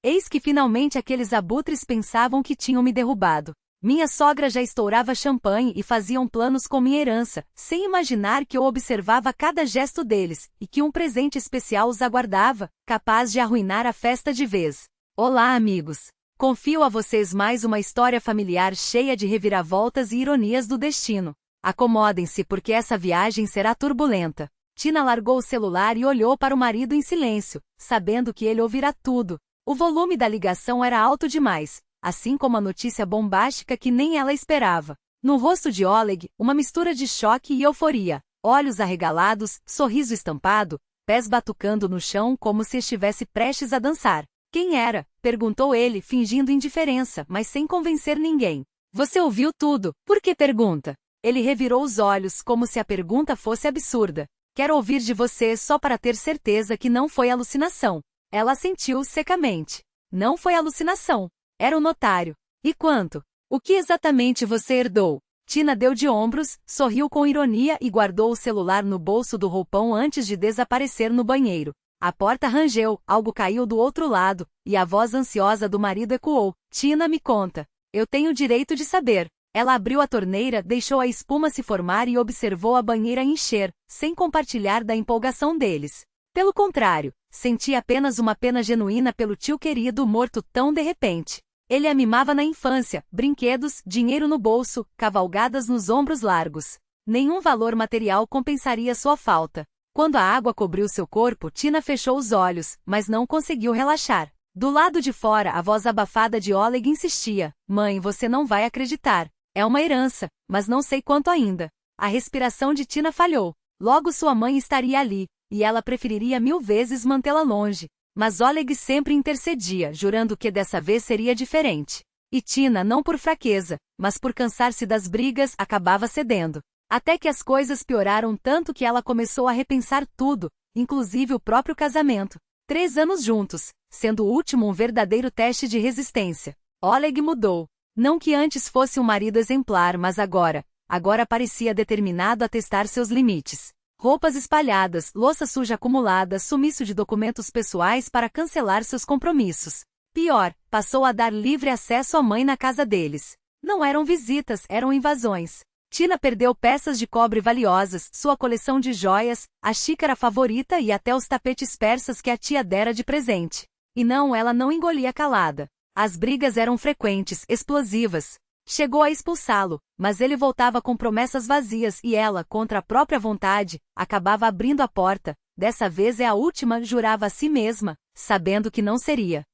Eis que finalmente aqueles abutres pensavam que tinham me derrubado. Minha sogra já estourava champanhe e faziam planos com minha herança, sem imaginar que eu observava cada gesto deles, e que um presente especial os aguardava, capaz de arruinar a festa de vez. Olá, amigos! Confio a vocês mais uma história familiar cheia de reviravoltas e ironias do destino. Acomodem-se porque essa viagem será turbulenta. Tina largou o celular e olhou para o marido em silêncio, sabendo que ele ouvirá tudo. O volume da ligação era alto demais, assim como a notícia bombástica que nem ela esperava. No rosto de Oleg, uma mistura de choque e euforia, olhos arregalados, sorriso estampado, pés batucando no chão como se estivesse prestes a dançar. Quem era? Perguntou ele, fingindo indiferença, mas sem convencer ninguém. Você ouviu tudo, por que pergunta? Ele revirou os olhos como se a pergunta fosse absurda. Quero ouvir de você só para ter certeza que não foi alucinação. Ela assentiu secamente. Não foi alucinação. Era o notário. E quanto? O que exatamente você herdou? Tina deu de ombros, sorriu com ironia e guardou o celular no bolso do roupão antes de desaparecer no banheiro. A porta rangeu, algo caiu do outro lado, e a voz ansiosa do marido ecoou. Tina, me conta. Eu tenho o direito de saber. Ela abriu a torneira, deixou a espuma se formar e observou a banheira encher, sem compartilhar da empolgação deles. Pelo contrário, sentia apenas uma pena genuína pelo tio querido morto tão de repente. Ele a mimava na infância, brinquedos, dinheiro no bolso, cavalgadas nos ombros largos. Nenhum valor material compensaria sua falta. Quando a água cobriu seu corpo, Tina fechou os olhos, mas não conseguiu relaxar. Do lado de fora, a voz abafada de Oleg insistia. Mãe, você não vai acreditar. É uma herança, mas não sei quanto ainda. A respiração de Tina falhou. Logo sua mãe estaria ali, e ela preferiria 1000 vezes mantê-la longe. Mas Oleg sempre intercedia, jurando que dessa vez seria diferente. E Tina, não por fraqueza, mas por cansar-se das brigas, acabava cedendo. Até que as coisas pioraram tanto que ela começou a repensar tudo, inclusive o próprio casamento. 3 anos juntos, sendo o último um verdadeiro teste de resistência. Oleg mudou. Não que antes fosse um marido exemplar, mas agora parecia determinado a testar seus limites. Roupas espalhadas, louça suja acumulada, sumiço de documentos pessoais para cancelar seus compromissos. Pior, passou a dar livre acesso à mãe na casa deles. Não eram visitas, eram invasões. Tina perdeu peças de cobre valiosas, sua coleção de joias, a xícara favorita e até os tapetes persas que a tia dera de presente. E não, ela não engolia calada. As brigas eram frequentes, explosivas. Chegou a expulsá-lo, mas ele voltava com promessas vazias e ela, contra a própria vontade, acabava abrindo a porta. Dessa vez é a última, jurava a si mesma, sabendo que não seria.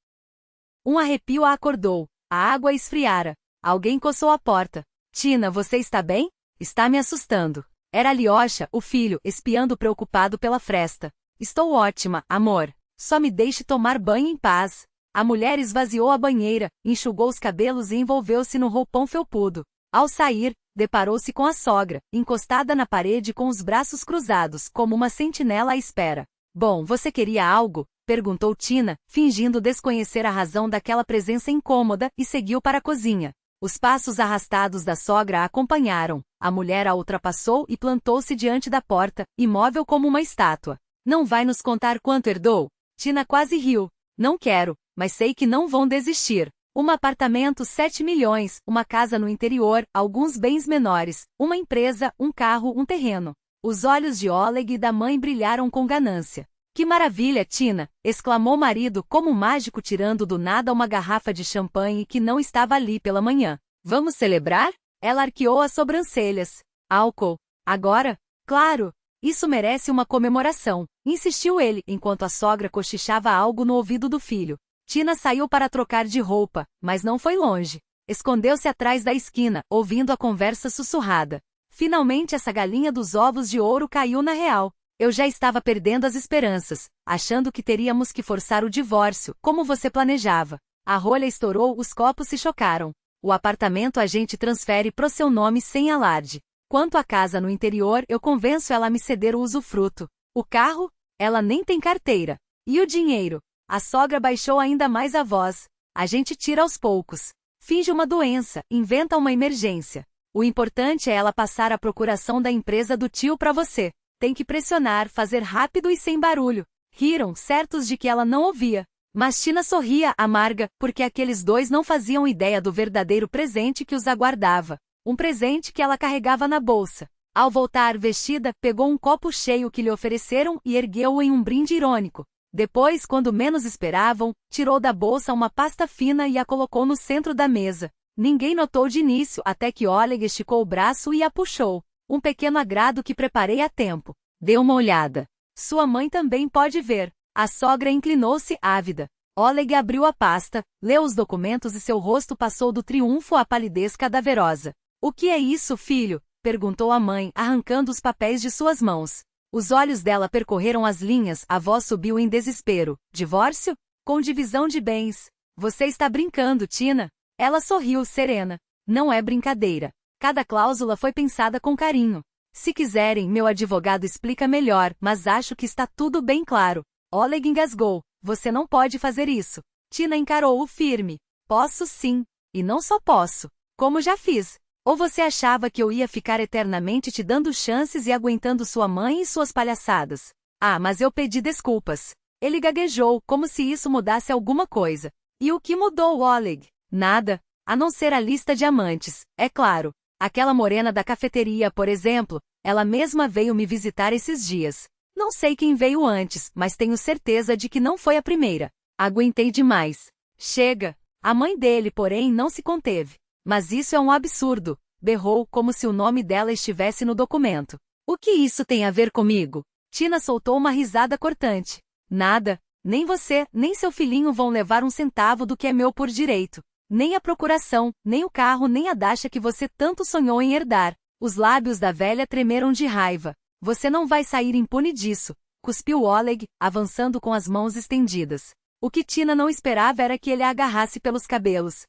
Um arrepio a acordou. A água esfriara. Alguém coçou a porta. Tina, você está bem? Está me assustando. Era Alyosha, o filho, espiando preocupado pela fresta. Estou ótima, amor. Só me deixe tomar banho em paz. A mulher esvaziou a banheira, enxugou os cabelos e envolveu-se no roupão felpudo. Ao sair, deparou-se com a sogra, encostada na parede com os braços cruzados, como uma sentinela à espera. Bom, você queria algo? Perguntou Tina, fingindo desconhecer a razão daquela presença incômoda, e seguiu para a cozinha. Os passos arrastados da sogra a acompanharam. A mulher a ultrapassou e plantou-se diante da porta, imóvel como uma estátua. Não vai nos contar quanto herdou? Tina quase riu. Não quero, mas sei que não vão desistir. Um apartamento 7 milhões, uma casa no interior, alguns bens menores, uma empresa, um carro, um terreno. Os olhos de Oleg e da mãe brilharam com ganância. Que maravilha, Tina! Exclamou o marido como um mágico tirando do nada uma garrafa de champanhe que não estava ali pela manhã. Vamos celebrar? Ela arqueou as sobrancelhas. Álcool. Agora? Claro! Isso merece uma comemoração, insistiu ele, enquanto a sogra cochichava algo no ouvido do filho. Tina saiu para trocar de roupa, mas não foi longe. Escondeu-se atrás da esquina, ouvindo a conversa sussurrada. Finalmente essa galinha dos ovos de ouro caiu na real. Eu já estava perdendo as esperanças, achando que teríamos que forçar o divórcio, como você planejava. A rolha estourou, os copos se chocaram. O apartamento a gente transfere pro seu nome sem alarde. Quanto à casa no interior, eu convenço ela a me ceder o usufruto. O carro? Ela nem tem carteira. E o dinheiro? A sogra baixou ainda mais a voz. A gente tira aos poucos. Finge uma doença, inventa uma emergência. O importante é ela passar a procuração da empresa do tio para você. Tem que pressionar, fazer rápido e sem barulho. Riram, certos de que ela não ouvia. Mas Tina sorria, amarga, porque aqueles dois não faziam ideia do verdadeiro presente que os aguardava. Um presente que ela carregava na bolsa. Ao voltar vestida, pegou um copo cheio que lhe ofereceram e ergueu-o em um brinde irônico. Depois, quando menos esperavam, tirou da bolsa uma pasta fina e a colocou no centro da mesa. Ninguém notou de início até que Oleg esticou o braço e a puxou. Um pequeno agrado que preparei a tempo. Dê uma olhada. Sua mãe também pode ver. A sogra inclinou-se, ávida. Oleg abriu a pasta, leu os documentos e seu rosto passou do triunfo à palidez cadaverosa. O que é isso, filho? Perguntou a mãe, arrancando os papéis de suas mãos. Os olhos dela percorreram as linhas, a voz subiu em desespero. Divórcio? Com divisão de bens. Você está brincando, Tina? Ela sorriu, serena. Não é brincadeira. Cada cláusula foi pensada com carinho. Se quiserem, meu advogado explica melhor, mas acho que está tudo bem claro. Oleg engasgou. Você não pode fazer isso. Tina encarou-o firme. Posso sim. E não só posso. Como já fiz. Ou você achava que eu ia ficar eternamente te dando chances e aguentando sua mãe e suas palhaçadas? Ah, mas eu pedi desculpas. Ele gaguejou, como se isso mudasse alguma coisa. E o que mudou, Oleg? Nada. A não ser a lista de amantes, é claro. Aquela morena da cafeteria, por exemplo, ela mesma veio me visitar esses dias. Não sei quem veio antes, mas tenho certeza de que não foi a primeira. Aguentei demais. Chega. A mãe dele, porém, não se conteve. Mas isso é um absurdo, berrou como se o nome dela estivesse no documento. O que isso tem a ver comigo? Tina soltou uma risada cortante. Nada. Nem você, nem seu filhinho vão levar um centavo do que é meu por direito. Nem a procuração, nem o carro, nem a dacha que você tanto sonhou em herdar. Os lábios da velha tremeram de raiva. Você não vai sair impune disso, cuspiu Oleg, avançando com as mãos estendidas. O que Tina não esperava era que ele a agarrasse pelos cabelos.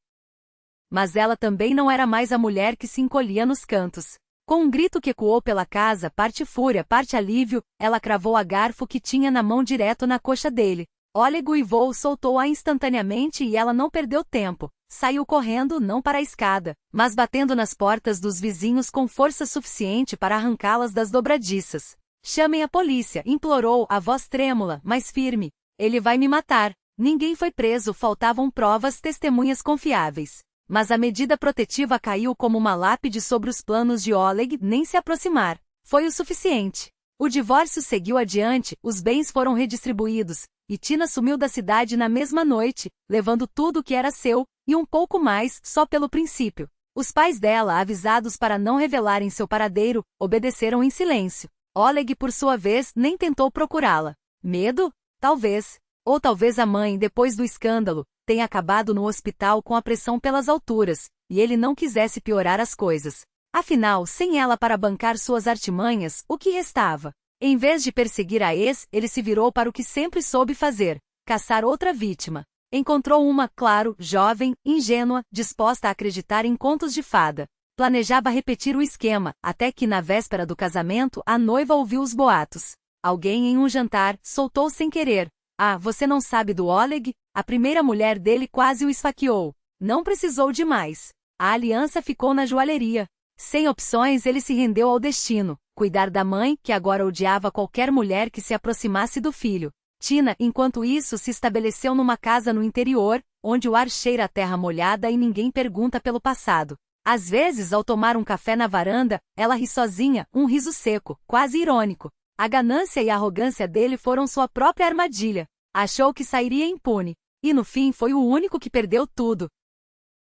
Mas ela também não era mais a mulher que se encolhia nos cantos. Com um grito que ecoou pela casa, parte fúria, parte alívio, ela cravou a garfo que tinha na mão direto na coxa dele. Oleg uivou, soltou-a instantaneamente e ela não perdeu tempo. Saiu correndo não para a escada, mas batendo nas portas dos vizinhos com força suficiente para arrancá-las das dobradiças. Chamem a polícia, implorou, a voz trêmula, mas firme. Ele vai me matar. Ninguém foi preso, faltavam provas, testemunhas confiáveis. Mas a medida protetiva caiu como uma lápide sobre os planos de Oleg, nem se aproximar. Foi o suficiente. O divórcio seguiu adiante, os bens foram redistribuídos, e Tina sumiu da cidade na mesma noite, levando tudo o que era seu, e um pouco mais, só pelo princípio. Os pais dela, avisados para não revelarem seu paradeiro, obedeceram em silêncio. Oleg, por sua vez, nem tentou procurá-la. Medo? Talvez. Ou talvez a mãe, depois do escândalo, tenha acabado no hospital com a pressão pelas alturas, e ele não quisesse piorar as coisas. Afinal, sem ela para bancar suas artimanhas, o que restava? Em vez de perseguir a ex, ele se virou para o que sempre soube fazer: caçar outra vítima. Encontrou uma, claro, jovem, ingênua, disposta a acreditar em contos de fada. Planejava repetir o esquema, até que na véspera do casamento a noiva ouviu os boatos. Alguém em um jantar soltou sem querer: ah, você não sabe do Oleg? A primeira mulher dele quase o esfaqueou. Não precisou de mais. A aliança ficou na joalheria. Sem opções, ele se rendeu ao destino: cuidar da mãe, que agora odiava qualquer mulher que se aproximasse do filho. Tina, enquanto isso, se estabeleceu numa casa no interior, onde o ar cheira a terra molhada e ninguém pergunta pelo passado. Às vezes, ao tomar um café na varanda, ela ri sozinha, um riso seco, quase irônico. A ganância e a arrogância dele foram sua própria armadilha. Achou que sairia impune. E no fim foi o único que perdeu tudo.